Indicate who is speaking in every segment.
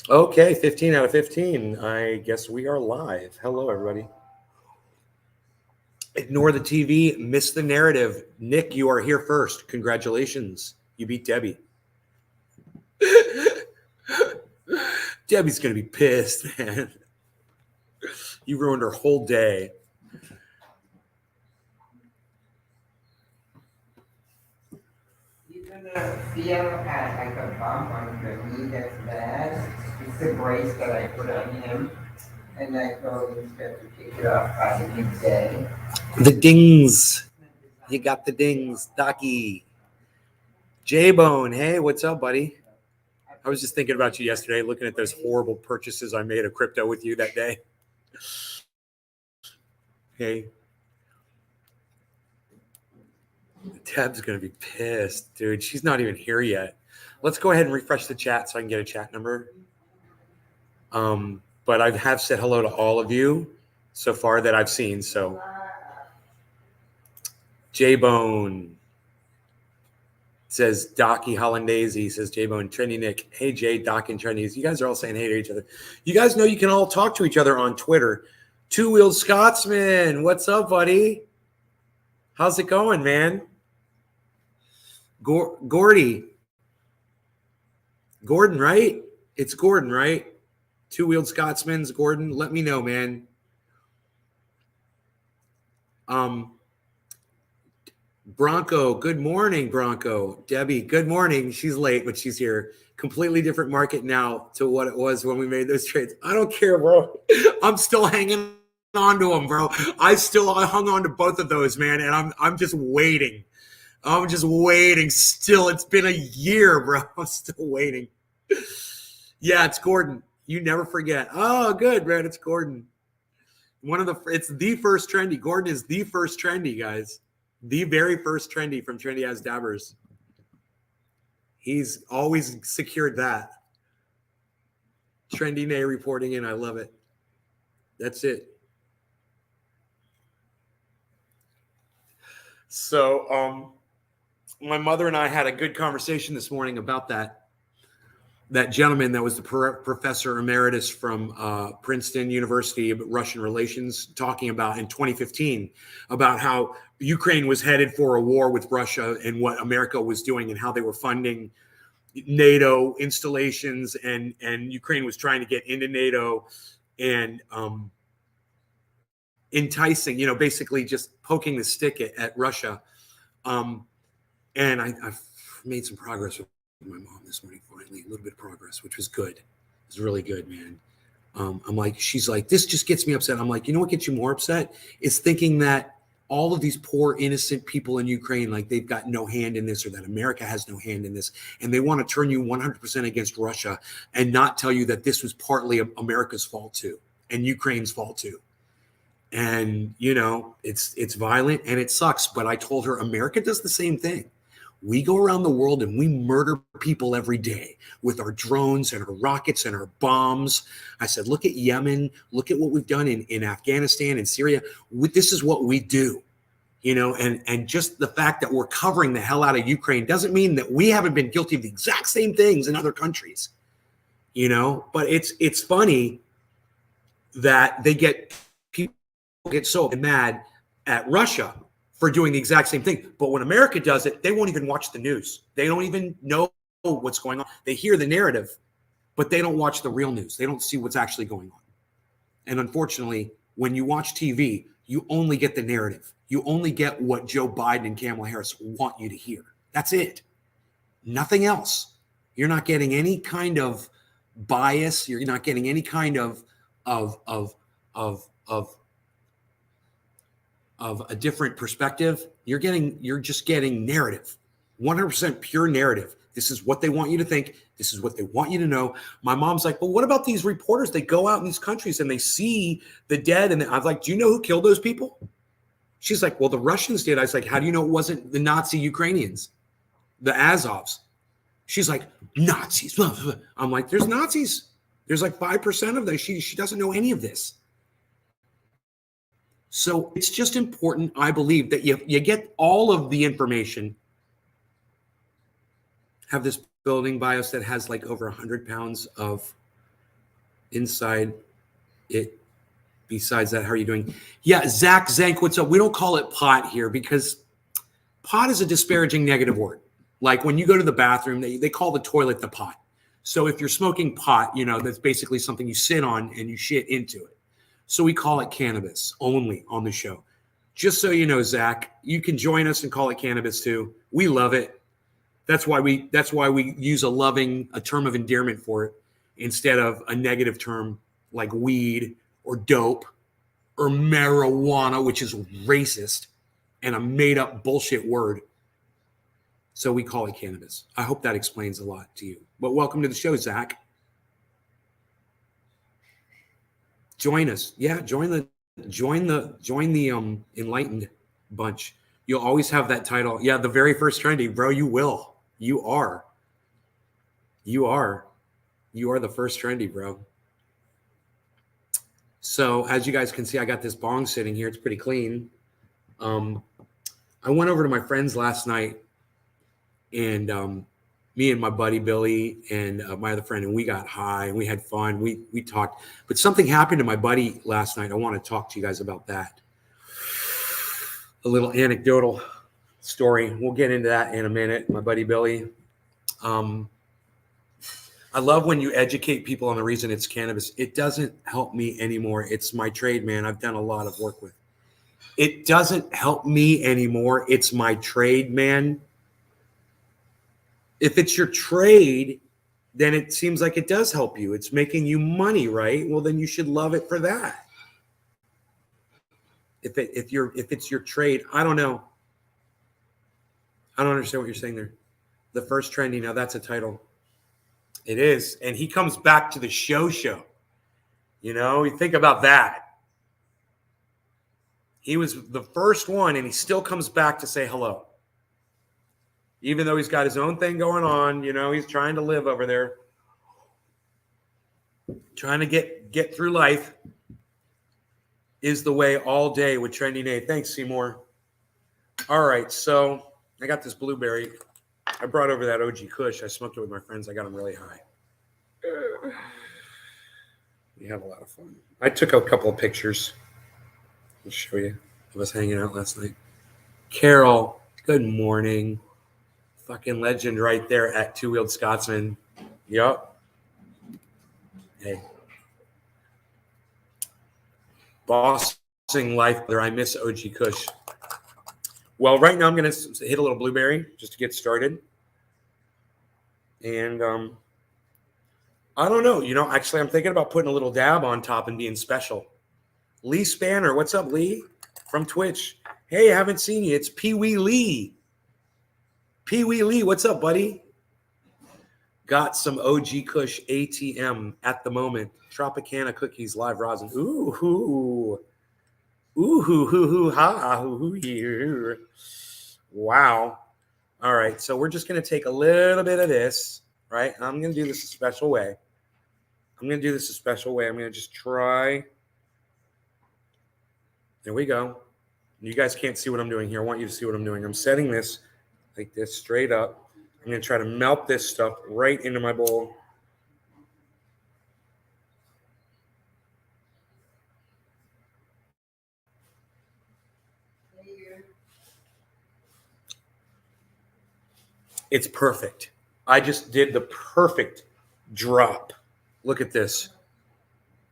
Speaker 1: Okay, 15 out of 15. I guess we are live. Hello, everybody. Ignore the TV, miss the narrative. Nick, you are here first. Congratulations. You beat Debbie. Debbie's going to be pissed, man. You ruined her whole day.
Speaker 2: You're gonna feel like a bump on your knee that's bad. It's the brace that I put on him. And I told him to take it off by midday.
Speaker 1: The dings. You got the dings. Docky. J-Bone. Hey, what's up, buddy? I was just thinking about you yesterday, looking at those horrible purchases I made of crypto with you that day. Hey. Deb's going to be pissed, dude. She's not even here yet. Let's go ahead and refresh the chat so I can get a chat number. But I have said hello to all of you so far that I've seen. So J-Bone says Docky Hollandaise says J-Bone. Trendy Nick. Hey, Jay, Doc, and Trendy. You guys are all saying hey to each other. You guys know you can all talk to each other on Twitter. Two-Wheeled Scotsman. What's up, buddy? How's it going, man? Gordon, right? It's Gordon, right? Two-Wheeled Scotsman's Gordon. Let me know, man. Bronco, good morning, Bronco. Debbie, good morning. She's late, but she's here. Completely different market now to what it was when we made those trades. I don't care, bro. I'm still hanging on to them, bro. I hung on to both of those, man, and I'm just waiting. I'm just waiting still. It's been a year, bro. I'm still waiting. Yeah, it's Gordon. You never forget. Oh, good, man. It's Gordon. It's the first trendy. Gordon is the first trendy, guys. The very first trendy from Trendy As Dabbers. He's always secured that. Trendy Nay reporting in. I love it. That's it. So, my mother and I had a good conversation this morning about that gentleman that was the professor emeritus from Princeton University of Russian Relations, talking about in 2015 about how Ukraine was headed for a war with Russia and what America was doing and how they were funding NATO installations and Ukraine was trying to get into NATO and enticing, basically just poking the stick at Russia. And I've made some progress with my mom this morning, finally, a little bit of progress, which was good. It was really good, man. She's like, this just gets me upset. I'm like, you know what gets you more upset? Is thinking that all of these poor, innocent people in Ukraine, like they've got no hand in this or that America has no hand in this. And they want to turn you 100% against Russia and not tell you that this was partly America's fault too and Ukraine's fault too. And, it's violent and it sucks. But I told her America does the same thing. We go around the world and we murder people every day with our drones and our rockets and our bombs. I said, look at Yemen. Look at what we've done in Afghanistan and Syria. This is what we do, and just the fact that we're covering the hell out of Ukraine doesn't mean that we haven't been guilty of the exact same things in other countries, but it's funny that people get so mad at Russia for doing the exact same thing. But when America does it, they won't even watch the news. They don't even know what's going on. They hear the narrative, but they don't watch the real news. They don't see what's actually going on. And unfortunately, when you watch TV, you only get the narrative. You only get what Joe Biden and Kamala Harris want you to hear. That's it. Nothing else. You're not getting any kind of bias. You're not getting any kind of a different perspective. You're just getting narrative, 100% pure narrative. This is what they want you to think. This is what they want you to know. My mom's like, well, what about these reporters? They go out in these countries and they see the dead. And I'm like, do you know who killed those people? She's like, well, the Russians did. I was like, how do you know it wasn't the Nazi Ukrainians, the Azovs? She's like, Nazis. I'm like, there's Nazis. There's like 5% of them. She doesn't know any of this. So it's just important, I believe, that you get all of the information. Have this building BIOS that has like over 100 pounds of inside it. Besides that, how are you doing? Yeah, Zach Zank, what's up? We don't call it pot here because pot is a disparaging negative word. Like when you go to the bathroom, they call the toilet the pot. So if you're smoking pot, that's basically something you sit on and you shit into it. So we call it cannabis only on the show. Just so you know, Zach, you can join us and call it cannabis too. We love it. That's why we use a term of endearment for it instead of a negative term like weed or dope or marijuana, which is racist and a made up bullshit word. So we call it cannabis. I hope that explains a lot to you. But welcome to the show, Zach. Join us. Yeah, join the enlightened bunch. You'll always have that title. Yeah, the very first trendy, bro. You will. You are the first trendy, bro. So as you guys can see, I got this bong sitting here. It's pretty clean. I went over to my friends last night, and me and my buddy Billy and my other friend, and we got high and we had fun. We talked, but something happened to my buddy last night. I want to talk to you guys about that. A little anecdotal story. We'll get into that in a minute. My buddy Billy. I love when you educate people on the reason it's cannabis. It doesn't help me anymore. It's my trade, man. I've done a lot of work with. It doesn't help me anymore. It's my trade, man. If it's your trade, then it seems like it does help you. It's making you money, right? Well, then you should love it for that. If it's your trade, I don't know. I don't understand what you're saying there. The first trendy, now that's a title. It is. And he comes back to the show. You think about that. He was the first one, and he still comes back to say hello. Even though he's got his own thing going on, he's trying to live over there. Trying to get through life is the way all day with Trendy Nate. Thanks, Seymour. All right, so I got this blueberry. I brought over that OG Kush. I smoked it with my friends. I got them really high. We had a lot of fun. I took a couple of pictures. I'll show you of us hanging out last night. Carol, good morning. Fucking legend right there at Two Wheeled Scotsman. Yup. Hey. Bossing life there. I miss OG Kush. Well, right now I'm going to hit a little blueberry just to get started. And I don't know. Actually, I'm thinking about putting a little dab on top and being special. Lee Spanner. What's up, Lee? From Twitch. Hey, I haven't seen you. It's Pee Wee Lee. Pee Wee Lee, what's up, buddy? Got some OG Kush ATM at the moment. Tropicana cookies, live rosin. Ooh, hoo. Ooh, hoo, hoo, hoo, ha, hoo, hoo. Wow. All right, so we're just going to take a little bit of this, right? I'm going to do this a special way. I'm going to just try. There we go. You guys can't see what I'm doing here. I want you to see what I'm doing. I'm setting this like this straight up. I'm going to try to melt this stuff right into my bowl. It's perfect. I just did the perfect drop. Look at this.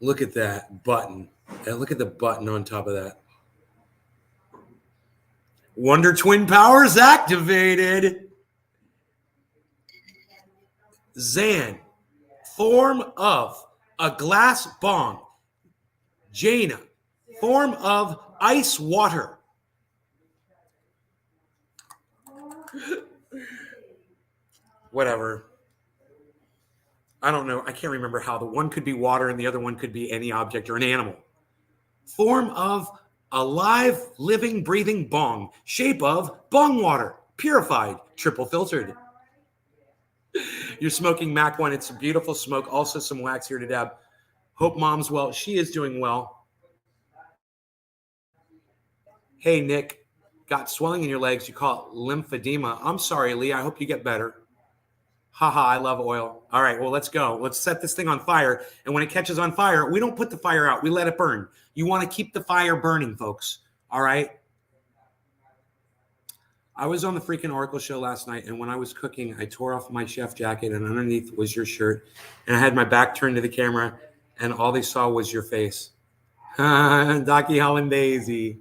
Speaker 1: Look at that button. And look at the button on top of that. Wonder Twin powers activated. Zan, form of a glass bong. Jaina, form of ice water. Whatever. I don't know. I can't remember how the one could be water and the other one could be any object or an animal. Form of a live, living, breathing bong. Shape of bong water. Purified, triple filtered. You're smoking Mac 1. It's a beautiful smoke. Also some wax here to dab. Hope mom's well. She is doing well. Hey, Nick. Got swelling in your legs. You call it lymphedema. I'm sorry, Lee. I hope you get better. Haha, I love oil. All right, well, let's go. Let's set this thing on fire. And when it catches on fire, we don't put the fire out. We let it burn. You want to keep the fire burning, folks. All right? I was on the freaking Oracle show last night, and when I was cooking, I tore off my chef jacket, and underneath was your shirt. And I had my back turned to the camera, and all they saw was your face. Docky Hollandaise.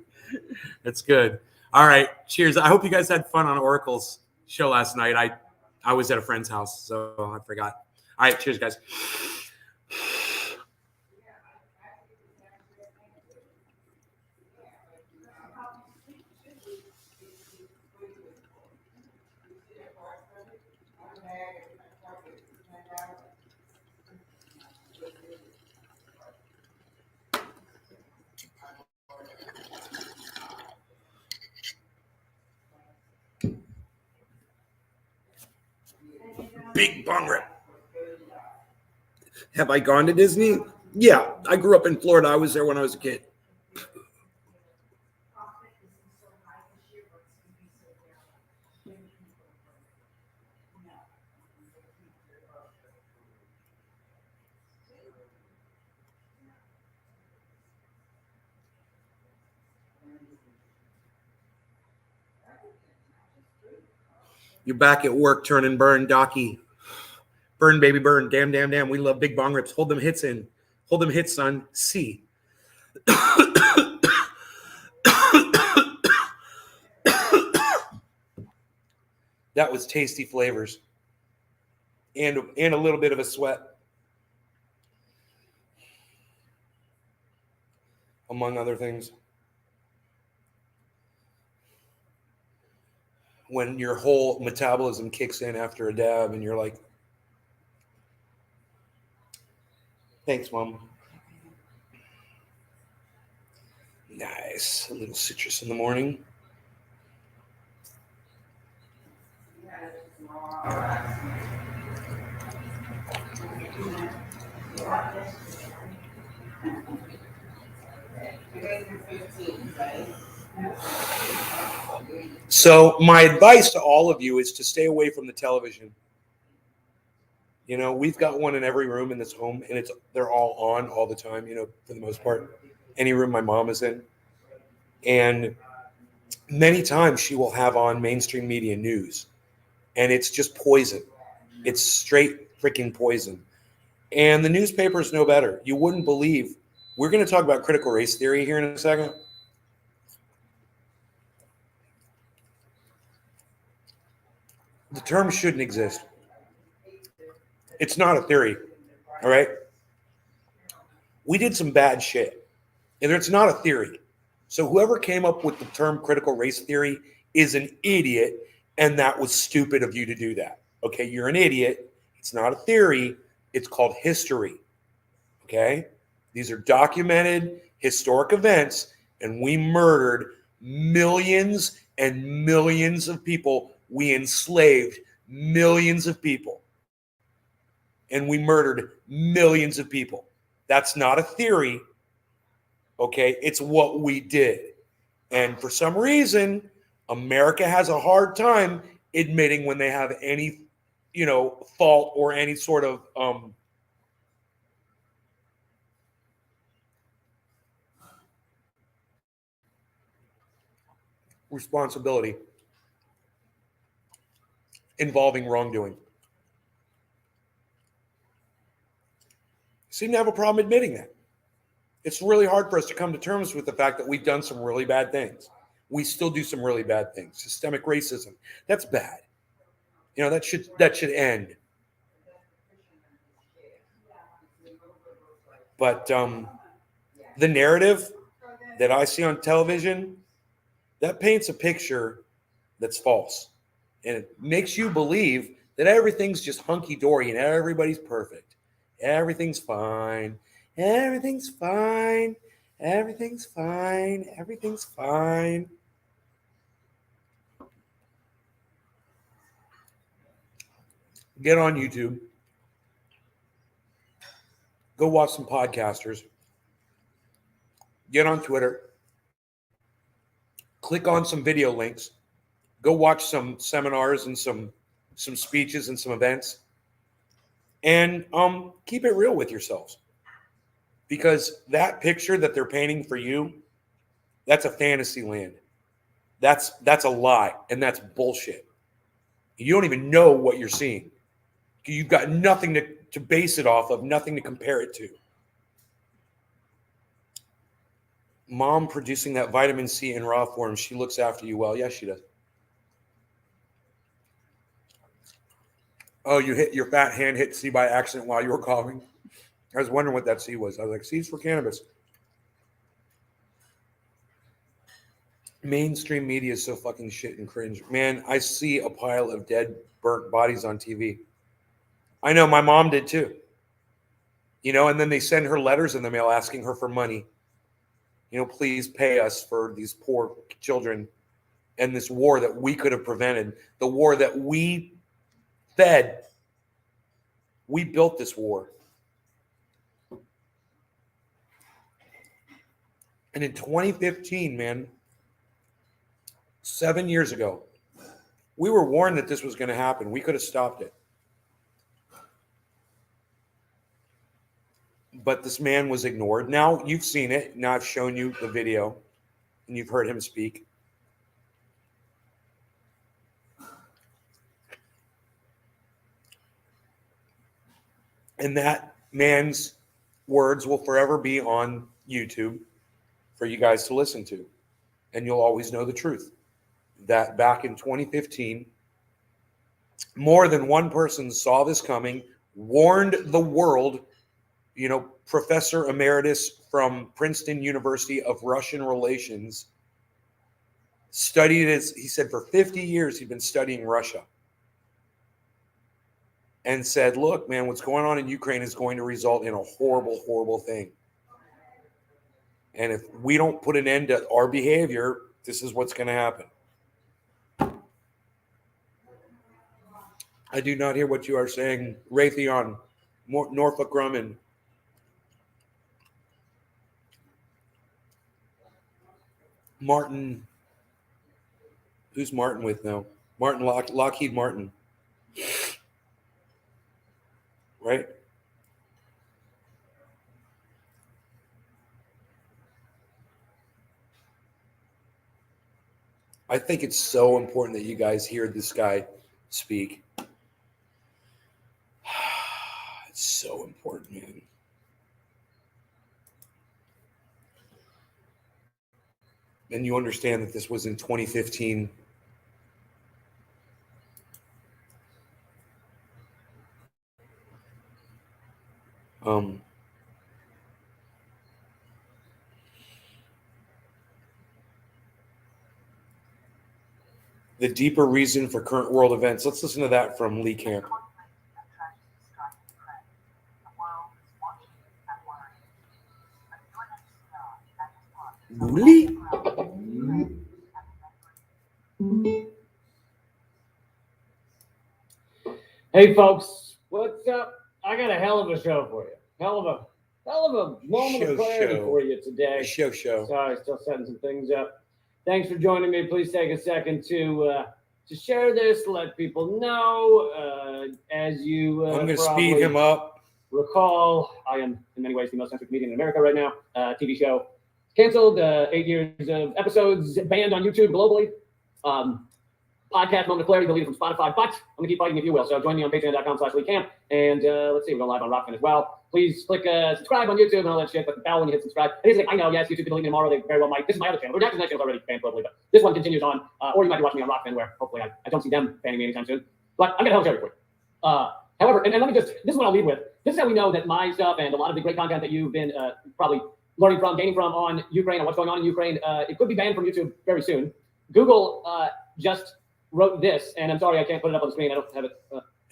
Speaker 1: That's good. All right, cheers. I hope you guys had fun on Oracle's show last night. I was at a friend's house, so I forgot. All right, cheers, guys. Big bong rip. Have I gone to Disney? Yeah, I grew up in Florida. I was there when I was a kid. You're back at work, turn and burn, Docky. Burn, baby, burn. Damn, damn, damn. We love big bong rips. Hold them hits in. Hold them hits, son. C. That was tasty flavors. And a little bit of a sweat. Among other things. When your whole metabolism kicks in after a dab and you're like, thanks, Mom. Nice. A little citrus in the morning. So my advice to all of you is to stay away from the television. You know, we've got one in every room in this home, and they're all on all the time, you know, for the most part. Any room my mom is in. And many times she will have on mainstream media news, and it's just poison. It's straight freaking poison. And the newspapers know better. You wouldn't believe. We're going to talk about critical race theory here in a second. The term shouldn't exist. It's not a theory, all right? We did some bad shit, and it's not a theory. So whoever came up with the term critical race theory is an idiot, and that was stupid of you to do that. Okay, you're an idiot. It's not a theory. It's called history, okay? These are documented historic events, and we murdered millions and millions of people. We enslaved millions of people, and we murdered millions of people. That's not a theory, okay? It's what we did. And for some reason, America has a hard time admitting when they have any, you know, fault or any sort of responsibility involving wrongdoing. Seem to have a problem admitting that. It's really hard for us to come to terms with the fact that we've done some really bad things. We still do some really bad things. Systemic racism, that's bad. You know, that should end. But the narrative that I see on television, that paints a picture that's false. And it makes you believe that everything's just hunky-dory and everybody's perfect. Everything's fine. Everything's fine. Everything's fine. Everything's fine. Get on YouTube. Go watch some podcasters. Get on Twitter. Click on some video links. Go watch some seminars and some some speeches and some events. And keep it real with yourselves. Because that picture that they're painting for you, that's a fantasy land. That's a lie, and that's bullshit. You don't even know what you're seeing. You've got nothing to base it off of, nothing to compare it to. Mom producing that vitamin C in raw form, she looks after you well. Yes, she does. Oh, your fat hand hit C by accident while you were coughing. I was wondering what that C was. I was like, C's for cannabis. Mainstream media is so fucking shit and cringe. Man, I see a pile of dead, burnt bodies on TV. I know, my mom did too. You know, and then they send her letters in the mail asking her for money. You know, please pay us for these poor children and this war that we could have prevented, the war that we fed. We built this war. And in 2015, man, 7 years ago, we were warned that this was going to happen. We could have stopped it. But this man was ignored. Now you've seen it. Now I've shown you the video and you've heard him speak. And that man's words will forever be on YouTube for you guys to listen to. And you'll always know the truth. That back in 2015, more than one person saw this coming, warned the world. You know, Professor Emeritus from Princeton University of Russian Relations studied it. He said for 50 years he'd been studying Russia. And said, look, man, what's going on in Ukraine is going to result in a horrible, horrible thing. And if we don't put an end to our behavior, this is what's going to happen. I do not hear what you are saying. Raytheon, Norfolk Grumman. Martin. Who's Martin with now? Martin Lockheed Martin. Right? I think it's so important that you guys hear this guy speak. It's so important, man. And you understand that this was in 2015. The deeper reason for current world events. Let's listen to that from Lee Camp. Lee?
Speaker 3: Hey folks, what's up? I got a hell of a show for you. Hell of a moment of clarity for you today.
Speaker 1: Show.
Speaker 3: Sorry, still setting some things up. Thanks for joining me. Please take a second to share this, let people know. As you
Speaker 1: I'm going to speed him up.
Speaker 3: Recall, I am in many ways the most censored comedian in America right now. TV show canceled, 8 years of episodes banned on YouTube globally. Podcast Moment of Clarity deleted from Spotify, but I'm gonna keep fighting if you will. So join me on patreon.com/LeeCamp. And let's see, we're going live on Rockfin as well. Please click subscribe on YouTube and all that shit, but the bell when you hit subscribe. And it's like, I know, yes, YouTube can delete me tomorrow. They very well might. This is my other channel. The Reactions Night channel is already banned globally, but this one continues on. Or you might be watching me on Rockfin, where hopefully I don't see them banning me anytime soon. But I'm gonna help you for you. However, and let me just, this is what I'll lead with. This is how we know that my stuff and a lot of the great content that you've been probably learning from, gaining from on Ukraine and what's going on in Ukraine, it could be banned from YouTube very soon. Google just wrote this, and I'm sorry I can't put it up on the screen. I don't have it.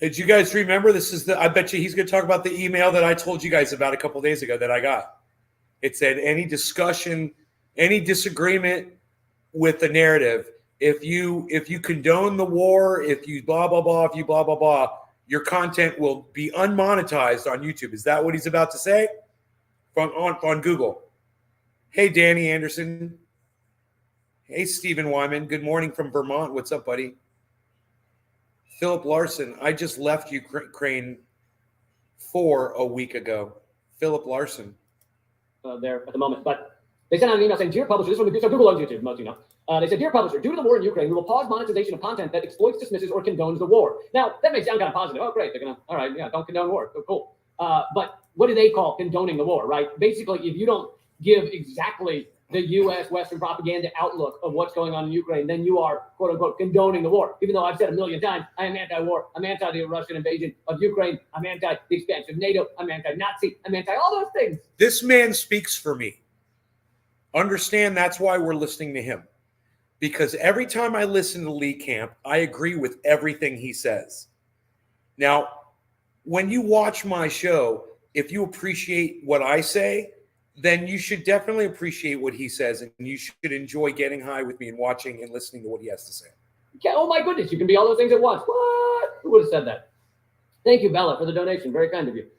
Speaker 1: Did you guys remember? This is I bet you he's going to talk about the email that I told you guys about a couple days ago that I got. It said any discussion, any disagreement with the narrative, if you condone the war, if you blah blah blah, if you blah blah blah, your content will be unmonetized on YouTube. Is that what he's about to say? On Google. Hey, Danny Anderson. Hey, Stephen Wyman. Good morning from Vermont. What's up, buddy? Philip Larson, I just left Ukraine for a week ago. Philip Larson.
Speaker 3: There at the moment. But they sent out an email saying, "Dear publisher," this is from so Google owns YouTube, most of you know. They said, "Dear publisher, due to the war in Ukraine, we will pause monetization of content that exploits, dismisses, or condones the war." Now, that may sound kind of positive. Oh, great. They're going to, all right, yeah, don't condone war. Cool. But what do they call condoning the war, right? Basically, if you don't give exactly the U.S. Western propaganda outlook of what's going on in Ukraine, then you are, quote unquote, condoning the war. Even though I've said a million times, I am anti-war. I'm anti the Russian invasion of Ukraine. I'm anti the expansion of NATO. I'm anti-Nazi. I'm anti all those things.
Speaker 1: This man speaks for me. Understand that's why we're listening to him. Because every time I listen to Lee Camp, I agree with everything he says. Now, when you watch my show, if you appreciate what I say, then you should definitely appreciate what he says, and you should enjoy getting high with me and watching and listening to what he has to say.
Speaker 3: Yeah, oh my goodness, you can be all those things at once. What? Who would have said that? Thank you, Bella, for the donation. Very kind of you.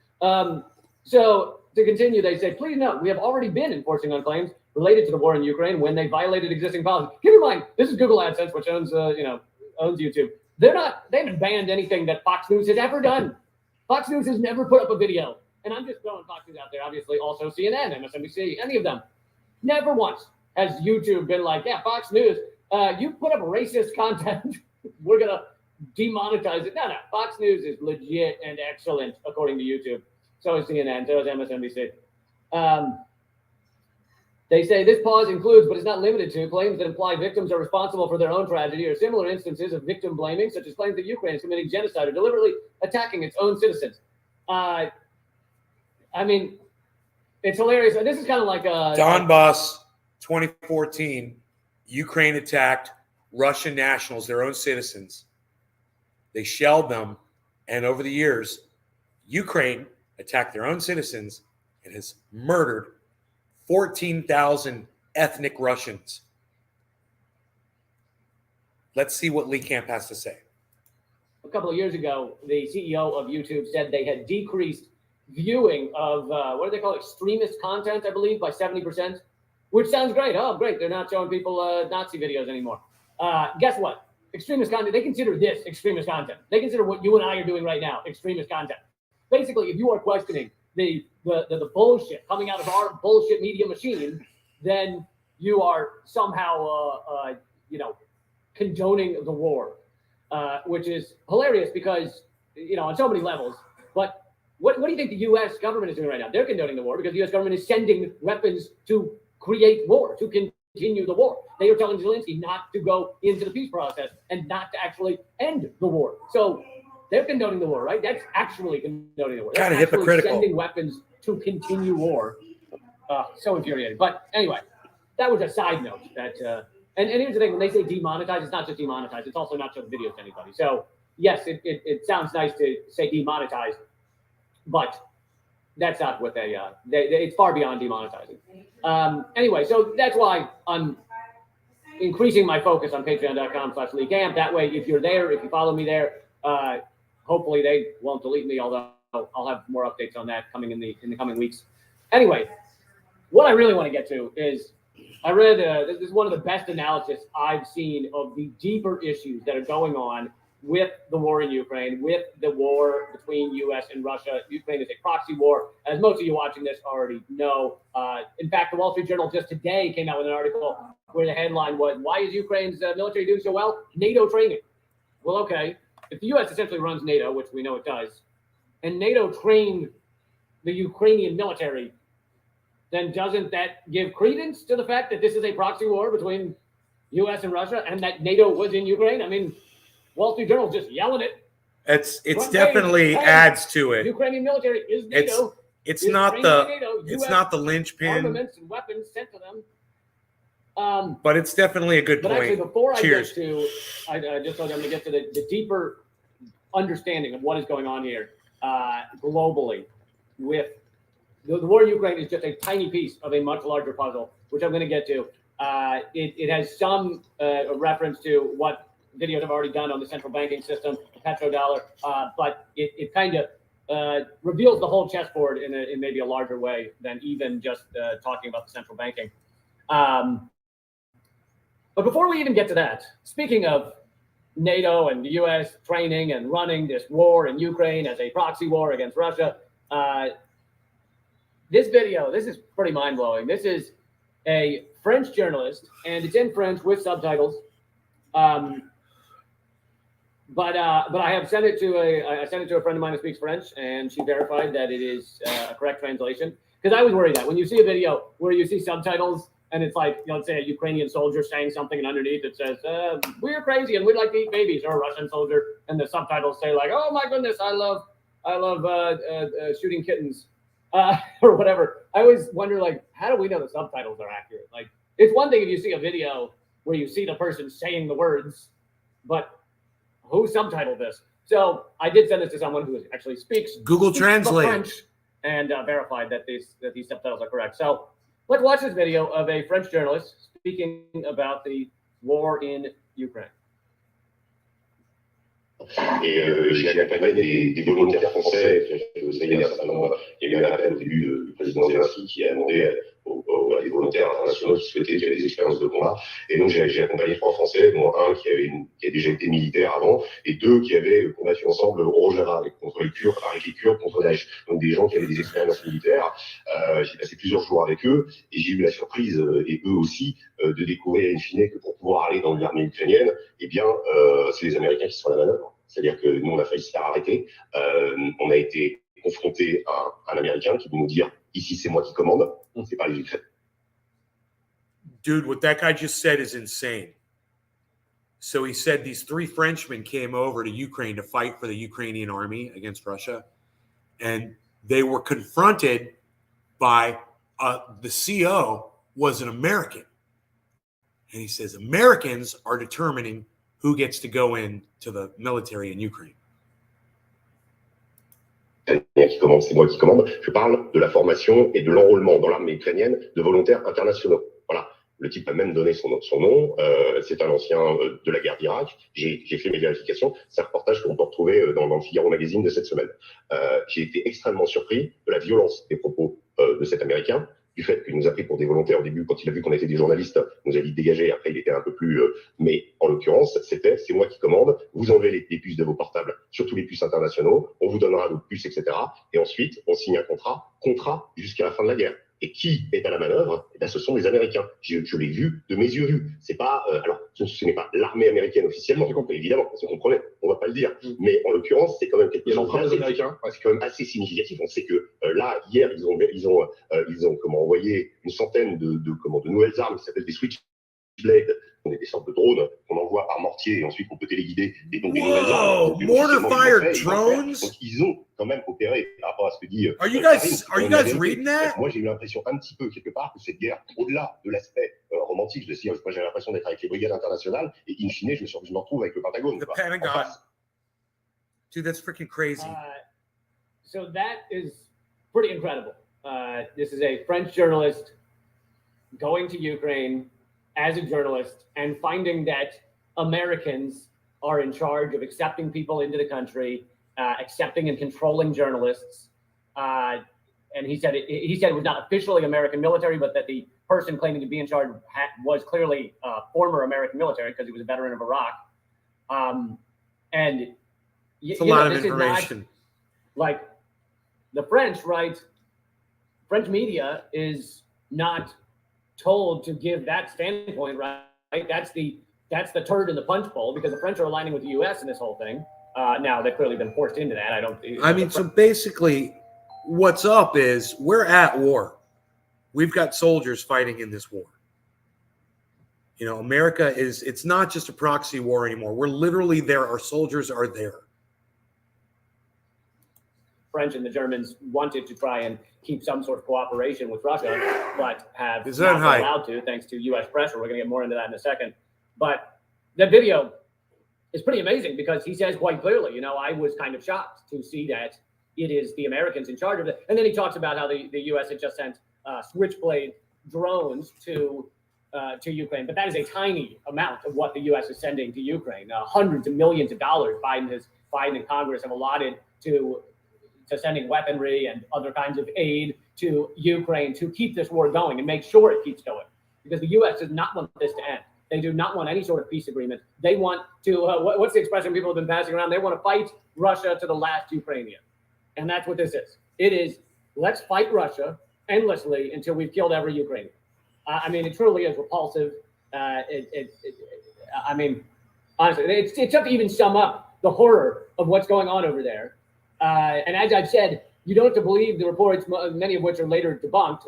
Speaker 3: So to continue, they say, please note, we have already been enforcing on claims related to the war in Ukraine when they violated existing policies. Keep in mind, this is Google AdSense, which owns YouTube. They haven't banned anything that Fox News has ever done. Fox News has never put up a video. And I'm just throwing Fox News out there, obviously, also CNN, MSNBC, any of them. Never once has YouTube been like, yeah, Fox News, you put up racist content, we're going to demonetize it. No, Fox News is legit and excellent, according to YouTube. So is CNN, so is MSNBC. They say this pause includes, but is not limited to, claims that imply victims are responsible for their own tragedy or similar instances of victim blaming, such as claims that Ukraine is committing genocide or deliberately attacking its own citizens. I mean, it's hilarious. This is kind of like a
Speaker 1: Donbass, 2014, Ukraine attacked Russian nationals, their own citizens. They shelled them, and over the years, Ukraine attacked their own citizens and has murdered 14,000 ethnic Russians. Let's see what Lee Camp has to say.
Speaker 3: A couple of years ago, the CEO of YouTube said they had decreased viewing of what do they call it? Extremist content, I believe, by 70%, which sounds great. Oh, great. They're not showing people Nazi videos anymore. Guess what? Extremist content, they consider this extremist content. They consider what you and I are doing right now extremist content. Basically, if you are questioning the bullshit coming out of our bullshit media machine, then you are somehow, condoning the war, which is hilarious because, on so many levels. But what do you think the U.S. government is doing right now? They're condoning the war because the U.S. government is sending weapons to create war, to continue the war. They are telling Zelensky not to go into the peace process and not to actually end the war. So they're condoning the war, right? That's actually condoning the war.
Speaker 1: Kind of hypocritical.
Speaker 3: Sending weapons to continue war. So infuriating. But anyway, that was a side note. And here's the thing: when they say demonetize, it's not just demonetize; it's also not showing videos to anybody. So yes, it sounds nice to say demonetize, but that's not what it's far beyond demonetizing. Anyway, so that's why I'm increasing my focus on patreon.com/LeeCamp. That way, if you're there, if you follow me there, hopefully they won't delete me, although I'll have more updates on that coming in the coming weeks. Anyway, what I really want to get to is I read this is one of the best analysis I've seen of the deeper issues that are going on with the war in Ukraine, with the war between U.S. and Russia. Ukraine is a proxy war, as most of you watching this already know. In fact, the Wall Street Journal just today came out with an article where the headline was, "Why is Ukraine's military doing so well? NATO training." Well, okay, if the U.S. essentially runs NATO, which we know it does, and NATO trained the Ukrainian military, then doesn't that give credence to the fact that this is a proxy war between U.S. and Russia and that NATO was in Ukraine? I mean, Wall Street Journal just yelling it.
Speaker 1: It's definitely adds to it.
Speaker 3: Ukrainian military is NATO.
Speaker 1: It's not the linchpin.
Speaker 3: Armaments and weapons sent to them.
Speaker 1: But it's definitely a good point.
Speaker 3: But actually, before I
Speaker 1: Cheers.
Speaker 3: get to, I just told you I'm going to get to the deeper understanding of what is going on here globally with the war in Ukraine is just a tiny piece of a much larger puzzle, which I'm going to get to. It has some reference to what videos I've already done on the central banking system, the petrodollar, but it kind of reveals the whole chessboard in maybe a larger way than even just talking about the central banking. But before we even get to that, speaking of NATO and the U.S. training and running this war in Ukraine as a proxy war against Russia. This video, this is pretty mind-blowing. This is a French journalist, and it's in French with subtitles. But I have sent it to a friend of mine who speaks French, and she verified that it is a correct translation. Because I was worried that when you see a video where you see subtitles and it's like, let's say a Ukrainian soldier saying something, and underneath it says, "We're crazy and we like to eat babies," or a Russian soldier, and the subtitles say like, "Oh my goodness, I love shooting kittens," or whatever. I always wonder, like, how do we know the subtitles are accurate? Like, it's one thing if you see a video where you see the person saying the words, but who subtitled this? So I did send this to someone who actually speaks
Speaker 1: Google Translate
Speaker 3: French and verified that these subtitles are correct. So let's watch this video of a French journalist speaking about the war in Ukraine.
Speaker 4: Et j'ai accompagné des volontaires français. Vous savez, il y a eu un appel au début du président Zelensky qui a demandé à des volontaires internationaux qui souhaitaient, qui avaient des expériences de combat. Et donc j'ai accompagné 3 Français, dont un qui a déjà été militaire avant, et 2 qui avaient combattu ensemble au Rojava contre les Kurdes, contre Daesh. Donc des gens qui avaient des expériences militaires. J'ai passé plusieurs jours avec eux, et j'ai eu la surprise, et eux aussi, de découvrir in fine que pour pouvoir aller dans l'armée ukrainienne, eh bien, c'est les Américains qui sont à la manœuvre. C'est-à-dire que nous, on a failli se faire arrêter. On a été confronté à un Américain qui veut nous dire « Ici, c'est moi qui commande, c'est pas les Ukrainiens ».
Speaker 1: Dude, what that guy just said is insane. So he said these 3 Frenchmen came over to Ukraine to fight for the Ukrainian army against Russia. And they were confronted by the CO was an American. And he says, Americans are determining who gets to go in to the military in Ukraine.
Speaker 4: Qui commande, c'est moi qui commande. Je parle de la formation et de l'enrôlement dans l'armée ukrainienne de volontaires internationaux. Voilà. Le type a même donné son nom. C'est un ancien de la guerre d'Irak. J'ai fait mes vérifications. C'est un reportage que l'on peut retrouver dans le Figaro Magazine de cette semaine. J'ai été extrêmement surpris de la violence des propos de cet Américain, du fait qu'il nous a pris pour des volontaires au début, quand il a vu qu'on était des journalistes, il nous a dit dégager, après il était un peu plus... mais en l'occurrence, c'est moi qui commande, vous enlevez les puces de vos portables, surtout les puces internationaux, on vous donnera d'autres puces, etc. Et ensuite, on signe un contrat jusqu'à la fin de la guerre. Et qui est à la manœuvre? Eh bien, ce sont les Américains. Je l'ai vu de mes yeux vus. C'est pas, alors, ce n'est pas l'armée américaine officiellement, évidemment, vous comprenez, on va pas le dire. Mais en l'occurrence, c'est quand même quelque chose c'est quand même assez significatif. On sait que là, hier, ils ont envoyé une centaine de nouvelles armes qui s'appellent des Switchblade. On est des sortes de drones qu'on envoie par mortier et ensuite on peut téléguider des nouvelles armes.
Speaker 1: Mortar-fired drones?
Speaker 4: Donc ils ont quand même opéré par rapport à ce que dit.
Speaker 1: Are you guys reading that?
Speaker 4: Moi j'ai eu l'impression un petit peu quelque part que cette guerre, au-delà de l'aspect romantique, moi j'ai l'impression d'être avec les brigades internationales et in fine je me retrouve avec le Pentagone.
Speaker 1: The Pentagon. Dude, that's freaking crazy.
Speaker 3: So that is pretty incredible. This is a French journalist going to Ukraine as a journalist and finding that Americans are in charge of accepting people into the country, accepting and controlling journalists. And he said it was not officially American military, but that the person claiming to be in charge was clearly former American military because he was a veteran of Iraq. And
Speaker 1: it's a lot of information.
Speaker 3: Like the French, right? French media is not told to give that standpoint, right? That's the turd in the punch bowl because the French are aligning with the U.S. in this whole thing. Now they've clearly been forced into that.
Speaker 1: So basically, what's up is we're at war. We've got soldiers fighting in this war. You know, America it's not just a proxy war anymore. We're literally there. Our soldiers are there.
Speaker 3: French and the Germans wanted to try and keep some sort of cooperation with Russia, but have not been allowed to, thanks to U.S. pressure. We're going to get more into that in a second. But the video is pretty amazing because he says quite clearly, you know, I was kind of shocked to see that it is the Americans in charge of it. And then he talks about how the U.S. had just sent Switchblade drones to Ukraine. But that is a tiny amount of what the U.S. is sending to Ukraine. Hundreds of millions of dollars Biden and Congress have allotted to sending weaponry and other kinds of aid to Ukraine to keep this war going and make sure it keeps going. Because the U.S. does not want this to end. They do not want any sort of peace agreement. They want to, what's the expression people have been passing around? They want to fight Russia to the last Ukrainian. And that's what this is. It is, let's fight Russia endlessly until we've killed every Ukrainian. I mean, it truly is repulsive. I mean, honestly, it's tough to even sum up the horror of what's going on over there. And as I've said, you don't have to believe the reports, many of which are later debunked,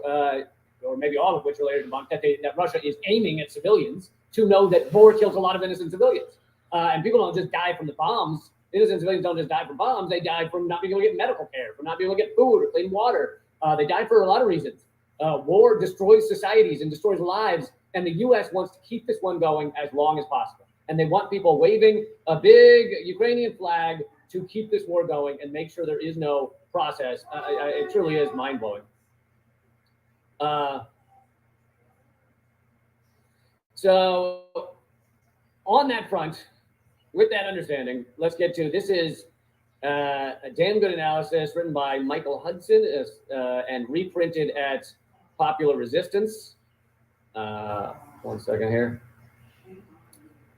Speaker 3: or maybe all of which are later debunked, that Russia is aiming at civilians, to know that war kills a lot of innocent civilians. And people don't just die from the bombs. Innocent civilians don't just die from bombs. They die from not being able to get medical care, from not being able to get food or clean water. They die for a lot of reasons. War destroys societies and destroys lives. And the U.S. wants to keep this one going as long as possible. And they want people waving a big Ukrainian flag to keep this war going and make sure there is no process. It truly is mind-blowing. So on that front, with that understanding, let's get to, this is a damn good analysis written by Michael Hudson and reprinted at Popular Resistance. 1 second here.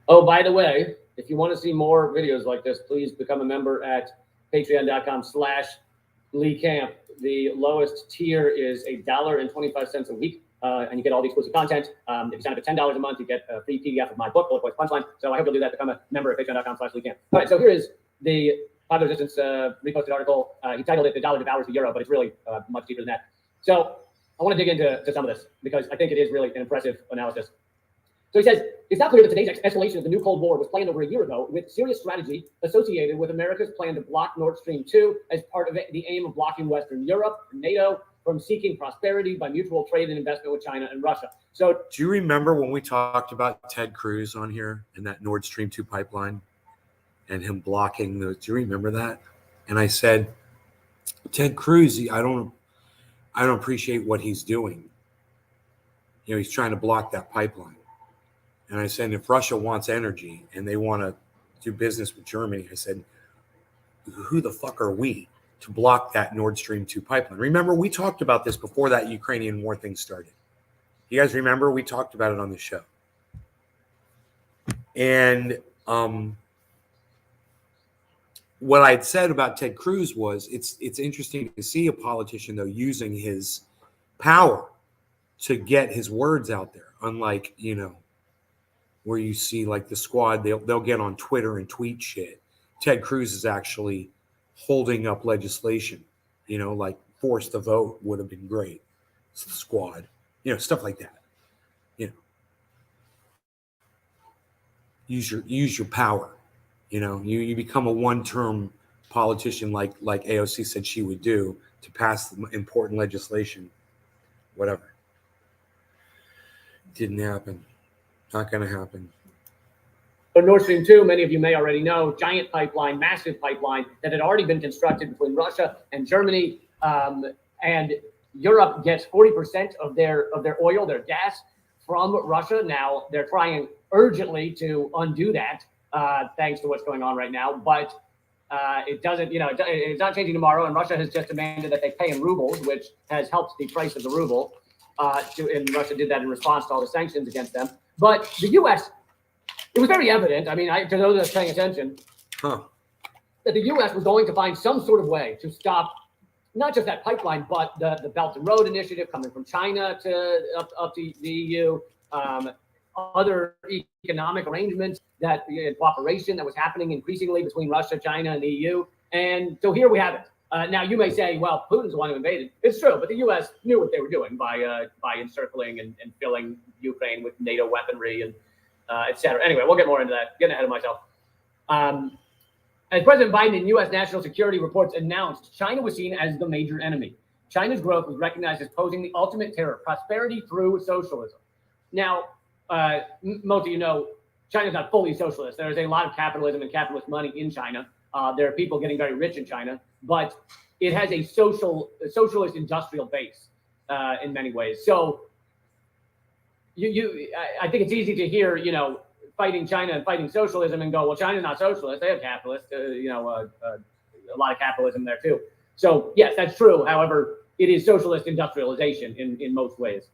Speaker 3: Oh, by the way, if you want to see more videos like this, please become a member at patreon.com/Lee Camp. The lowest tier is $1.25 a week. And you get all the exclusive content. If you sign up at $10 a month, you get a free PDF of my book, Bullet Points Punchline. So I hope you'll do that. Become a member at patreon.com/Lee Camp. All right, so here is the Popular Resistance reposted article. He titled it "The Dollar Devours the Euro," but it's really much deeper than that. So I want to dig into some of this because I think it is really an impressive analysis. So he says, it's not clear that today's escalation of the new Cold War was planned over a year ago with serious strategy associated with America's plan to block Nord Stream 2 as part of the aim of blocking Western Europe and NATO from seeking prosperity by mutual trade and investment with China and Russia. So
Speaker 1: do you remember when we talked about Ted Cruz on here and that Nord Stream 2 pipeline and him blocking those? Do you remember that? And I said, Ted Cruz, I don't appreciate what he's doing. You know, he's trying to block that pipeline. And I said, if Russia wants energy and they want to do business with Germany, I said, who the fuck are we to block that Nord Stream 2 pipeline? Remember, we talked about this before that Ukrainian war thing started. You guys remember? We talked about it on the show. And what I'd said about Ted Cruz was it's interesting to see a politician, though, using his power to get his words out there, unlike, you know, where you see like the Squad, they'll get on Twitter and tweet shit. Ted Cruz is actually holding up legislation, you know, like force the vote would have been great. It's the Squad, you know, stuff like that. You know, use your power. You know, you become a one-term politician like AOC said she would do to pass important legislation. Whatever. Didn't happen. Not going to happen.
Speaker 3: So Nord Stream 2, many of you may already know, giant pipeline, massive pipeline that had already been constructed between Russia and Germany. And Europe gets 40% of their oil, their gas from Russia. Now they're trying urgently to undo that, thanks to what's going on right now. But it doesn't, you know, it's not changing tomorrow. And Russia has just demanded that they pay in rubles, which has helped the price of the ruble. And Russia did that in response to all the sanctions against them. But the U.S., it was very evident, I mean, to those that are paying attention, that the U.S. was going to find some sort of way to stop not just that pipeline, but the Belt and Road Initiative coming from China to up to the EU, other economic arrangements that cooperation that was happening increasingly between Russia, China, and the EU. And so here we have it. Now, you may say, well, Putin's the one who invaded. It's true, but the U.S. knew what they were doing by encircling and filling Ukraine with NATO weaponry and et cetera. Anyway, we'll get more into that. Getting ahead of myself. As President Biden in U.S. national security reports announced, China was seen as the major enemy. China's growth was recognized as posing the ultimate terror, prosperity through socialism. Now, most of you know, China's not fully socialist. There's a lot of capitalism and capitalist money in China. There are people getting very rich in China, but it has a socialist industrial base in many ways. So I think it's easy to hear, you know, fighting China and fighting socialism and go, well, China's not socialist. They have capitalists, a lot of capitalism there too. So yes, that's true. However, it is socialist industrialization in most ways.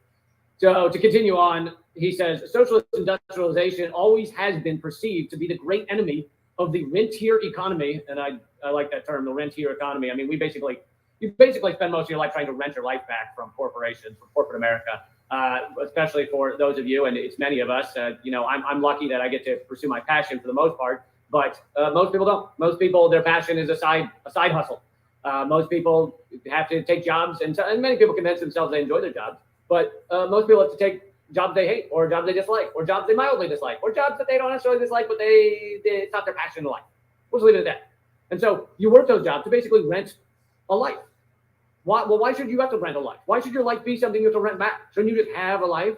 Speaker 3: So to continue on, he says, socialist industrialization always has been perceived to be the great enemy of the rentier economy. And I like that term, the rentier economy. I mean, you basically spend most of your life trying to rent your life back from corporations, from corporate America, especially for those of you, and it's many of us. I'm lucky that I get to pursue my passion for the most part, but most people don't. Most people, their passion is a side hustle. Most people have to take jobs, and many people convince themselves they enjoy their jobs. But most people have to take jobs they hate, or jobs they dislike, or jobs they mildly dislike, or jobs that they don't necessarily dislike, but it's not their passion in life. We'll just leave it at that. And so you work those jobs to basically rent a life. Why should you have to rent a life? Why should your life be something you have to rent back? Shouldn't you just have a life?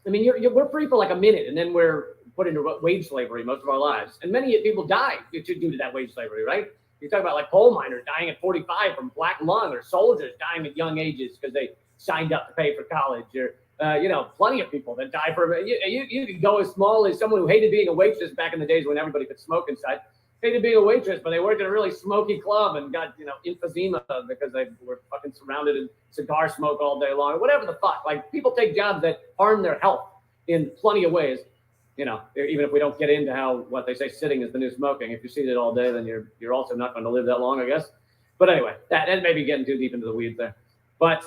Speaker 3: I mean, we're free for like a minute, and then we're put into wage slavery most of our lives. And many people die due to that wage slavery, right? You talk about like coal miners dying at 45 from black lung, or soldiers dying at young ages because they signed up to pay for college, or plenty of people that die from you could go as small as someone who hated being a waitress back in the days when everybody could smoke inside. Hated being a waitress, but they worked at a really smoky club and got emphysema because they were fucking surrounded in cigar smoke all day long, or whatever the fuck. Like, people take jobs that harm their health in plenty of ways. Even if we don't get into what they say sitting is the new smoking. If you sit it all day, then you're also not going to live that long, I guess. But anyway, that may be getting too deep into the weeds there. But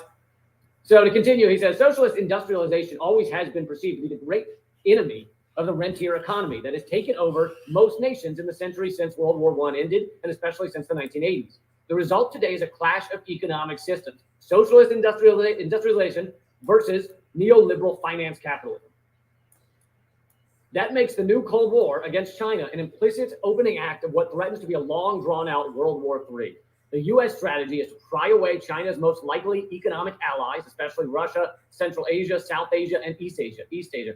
Speaker 3: so to continue, he says, socialist industrialization always has been perceived to be the great enemy of the rentier economy that has taken over most nations in the century since World War I ended, and especially since the 1980s. The result today is a clash of economic systems: socialist industrialization versus neoliberal finance capitalism. That makes the new Cold War against China an implicit opening act of what threatens to be a long, drawn-out World War III. The U.S. strategy is to pry away China's most likely economic allies, especially Russia, Central Asia, South Asia, and East Asia.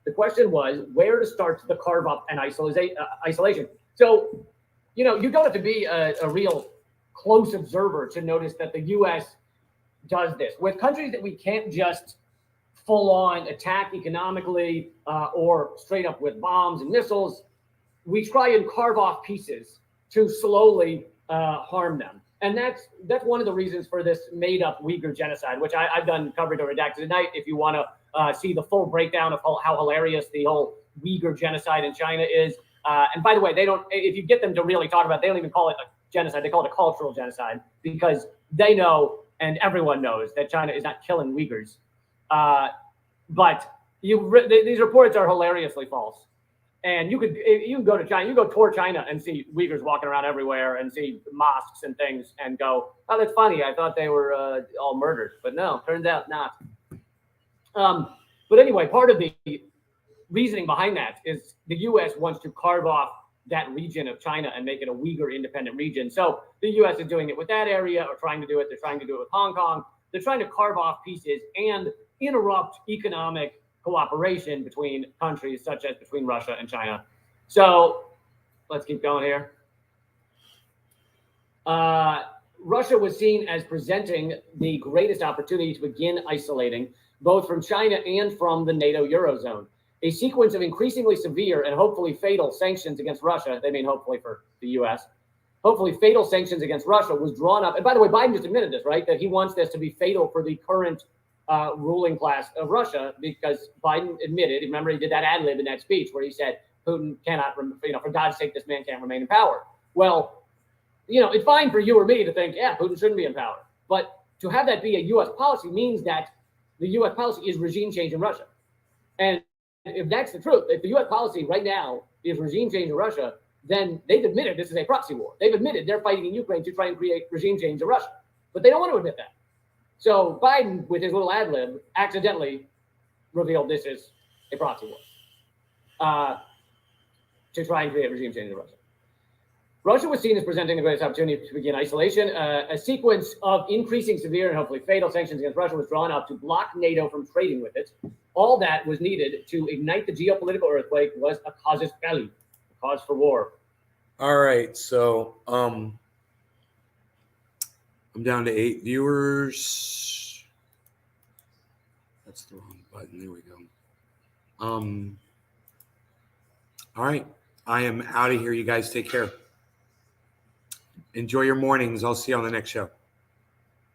Speaker 3: The question was where to start the carve-up and isolation. So, you don't have to be a real close observer to notice that the U.S. does this with countries that we can't just full-on attack economically or straight up with bombs and missiles. We try and carve off pieces to slowly harm them. And that's one of the reasons for this made-up Uyghur genocide, which I've done coverage on Redacted tonight. If you want to see the full breakdown of how hilarious the whole Uyghur genocide in China is. And by the way, if you get them to really talk about it, they don't even call it a genocide. They call it a cultural genocide, because they know, and everyone knows, that China is not killing Uyghurs. But these reports are hilariously false. And you can go to China, you go tour China and see Uyghurs walking around everywhere and see mosques and things and go, oh, that's funny. I thought they were all murdered, but no, turns out not. But anyway, part of the reasoning behind that is the U.S. wants to carve off that region of China and make it a Uyghur independent region. So the U.S. is doing it with that area, or trying to do it. They're trying to do it with Hong Kong. They're trying to carve off pieces and interrupt economic cooperation between countries, such as between Russia and China. So let's keep going here. Russia was seen as presenting the greatest opportunity to begin isolating both from China and from the NATO Eurozone. A sequence of increasingly severe and hopefully fatal sanctions against Russia, they mean hopefully for the US, hopefully fatal sanctions against Russia was drawn up. And by the way, Biden just admitted this, right? That he wants this to be fatal for the current ruling class of Russia, because Biden admitted, remember, he did that ad lib in that speech where he said, Putin cannot, for God's sake, this man can't remain in power. Well, it's fine for you or me to think, yeah, Putin shouldn't be in power. But to have that be a U.S. policy means that the U.S. policy is regime change in Russia. And if that's the truth, if the U.S. policy right now is regime change in Russia, then they've admitted this is a proxy war. They've admitted they're fighting in Ukraine to try and create regime change in Russia. But they don't want to admit that. So Biden, with his little ad lib, accidentally revealed this is a proxy war to try and create regime change in Russia. Russia was seen as presenting the greatest opportunity to begin isolation. A sequence of increasing severe and hopefully fatal sanctions against Russia was drawn up to block NATO from trading with it. All that was needed to ignite the geopolitical earthquake was a casus belli, a cause for war.
Speaker 1: All right, so I'm down to 8 viewers. That's the wrong button. There we go. All right, I am out of here. You guys take care. Enjoy your mornings. I'll see you on the next show.